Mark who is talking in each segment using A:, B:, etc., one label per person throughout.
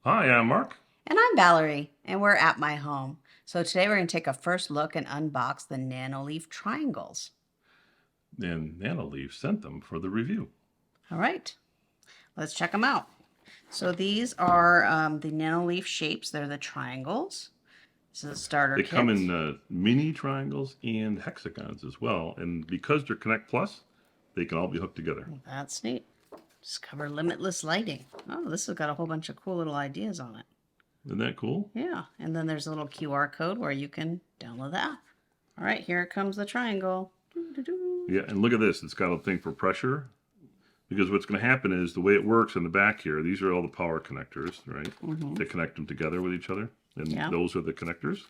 A: Hi, I'm Mark.
B: And I'm Valerie, and we're at my home. So today we're going to take a first look and unbox the Nanoleaf triangles.
A: And Nanoleaf sent them for the review.
B: All right, let's check them out. So these are the Nanoleaf shapes. They're the triangles. This is a starter
A: They come
B: kit.
A: in mini triangles and hexagons as well. And because they're Connect Plus, they can all be hooked together.
B: That's neat. Discover limitless lighting. Oh, this has got a whole bunch of cool little ideas on it.
A: Isn't that cool?
B: Yeah, and then there's a little QR code where you can download the app. All right, here comes the triangle. Doo-doo-doo.
A: Yeah, and look at this. It's got a thing for pressure. Because what's going to happen is the way it works in the back here, these are all the power connectors, right? They connect them together with each other. And
B: Yeah.
A: those are the connectors.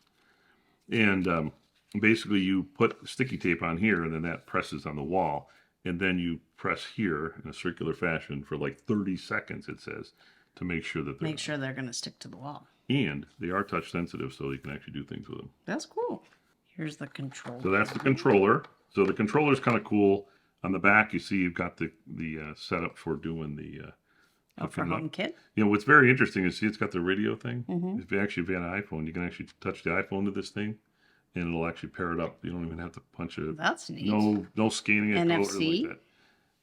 A: And basically you put sticky tape on here and then that presses on the wall. And then you press here in a circular fashion for like 30 seconds, it says, to make sure that
B: Make sure they're going to stick to the wall.
A: and they are touch sensitive, so you can actually do things with them.
B: That's cool. Here's the control.
A: So that's the controller. So the controller is kind of cool. On the back, you see you've got the setup for doing the
B: For
A: hooking up.
B: home kit.
A: You know what's very interesting is see it's got the radio thing. If you actually have an iPhone, you can actually touch the iPhone to this thing, and it'll actually pair it up. You don't even have to punch it.
B: That's neat.
A: No scanning it
B: NFC?
A: like that.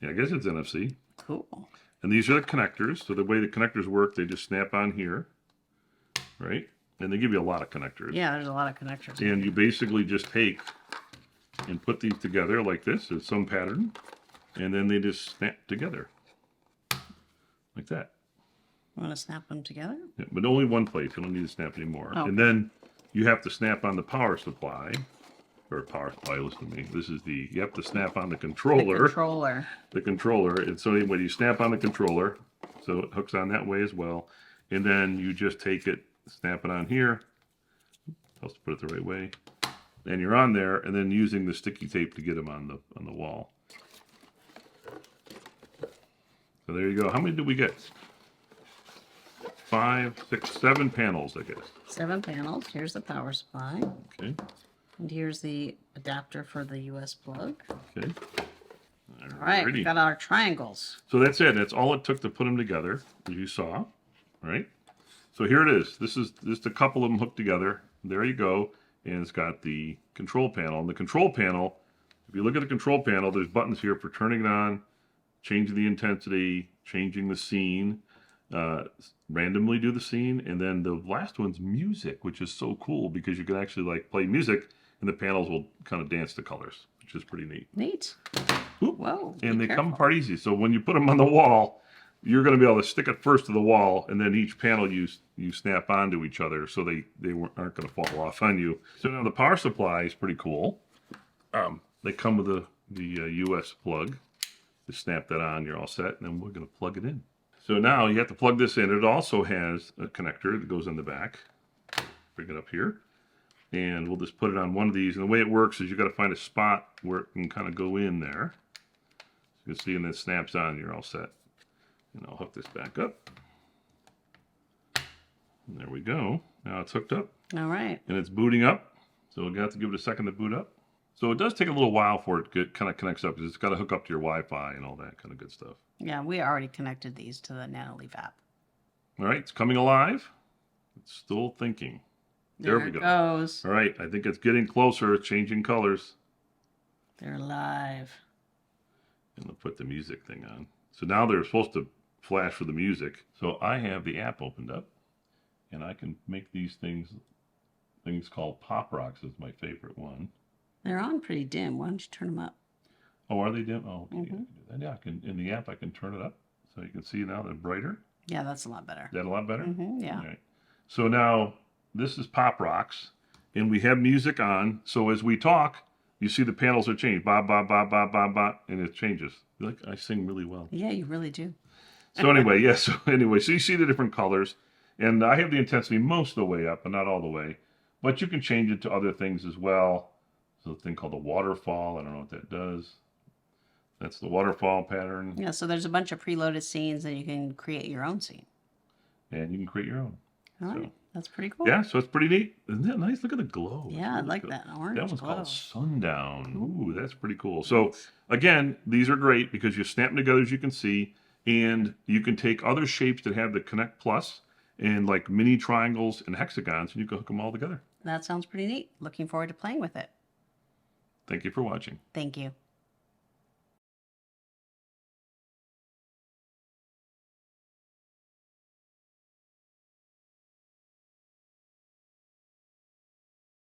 A: Yeah, I guess it's NFC.
B: Cool.
A: And these are the connectors. So the way the connectors work, they just snap on here, right? And they give you a lot of connectors.
B: Yeah, there's a lot of connectors.
A: And you basically just take and put these together like this. There's some pattern. And then they just snap together. Like that.
B: You want to snap them together?
A: Yeah, but only one place. You don't need to snap anymore.
B: Oh.
A: And then you have to snap on the power supply. Or power supply, listen to me. This is you have to snap on the
B: The
A: controller.
B: controller.
A: And so anyway, you snap on the controller. So it hooks on that way as well. And then you just take it, snap it on here. I'll put it the right way. And you're on there, and then using the sticky tape to get them on the wall. So there you go. How many did we get? 5, 6, 7 panels, I guess.
B: 7 panels. Here's the power supply.
A: Okay.
B: And here's the adapter for the US plug.
A: Okay.
B: All right, we got our triangles.
A: So that's it. That's all it took to put them together, as you saw. Right? So here it is. This is just a couple of them hooked together. There you go. And it's got the control panel. And the control panel, if you look at the control panel, there's buttons here for turning it on, changing the intensity, changing the scene, randomly do the scene. And then the last one's music, which is so cool because you can actually like play music and the panels will kind of dance to colors, which is pretty neat.
B: Neat.
A: Oop.
B: Whoa.
A: And they come apart easy. So when you put them on the wall, you're going to be able to stick it first to the wall, and then each panel you snap onto each other, so they aren't going to fall off on you. So now the power supply is pretty cool. They come with the US plug. Just snap that on, you're all set, and then we're going to plug it in. So now you have to plug this in. It also has a connector that goes in the back. Bring it up here, and we'll just put it on one of these. And the way it works is you got to find a spot where it can kind of go in there. You can see, and then it snaps on, you're all set. And I'll hook this back up. And there we go. Now it's hooked up.
B: All right.
A: And it's booting up. So we're going to have to give it a second to boot up. So it does take a little while for it to kind of connects up because it's got to hook up to your Wi-Fi and all that kind of good stuff.
B: Yeah, we already connected these to the Nanoleaf app.
A: All right, it's coming alive. It's still thinking. There we go.
B: It goes.
A: All right, I think it's getting closer. It's changing colors.
B: They're live.
A: And we'll put the music thing on. So now they're supposed to flash for the music. So I have the app opened up, and I can make these things called Pop Rocks is my favorite one.
B: They're on pretty dim. Why don't you turn them up?
A: Oh, are they dim? Oh, okay. I can do that. Yeah, I can, in the app I can turn it up. So you can see now they're brighter.
B: Yeah, that's a lot better.
A: Is that a lot better?
B: Yeah.
A: All right. So now this is Pop Rocks, and we have music on. So as we talk, you see the panels are changed. Ba, ba, ba, ba, ba, ba, and it changes. Like I sing really well.
B: Yeah, you really do.
A: So anyway, yes. So anyway, so you see the different colors, and I have the intensity most of the way up, but not all the way. But you can change it to other things as well. So a thing called a waterfall. I don't know what that does. That's the waterfall pattern.
B: Yeah, so there's a bunch of preloaded scenes, and you can create your own scene.
A: And you can create your own.
B: All right, that's pretty cool.
A: Yeah, so it's pretty neat. Isn't that nice? Look at the glow.
B: Yeah, I like that orange
A: That one's
B: glow.
A: called Sundown. Ooh, that's pretty cool. So again, these are great because you snap them together as you can see, and you can take other shapes that have the Connect Plus, and like mini triangles and hexagons, and you can hook them all together.
B: That sounds pretty neat. Looking forward to playing with it.
A: Thank you for watching.
B: Thank you.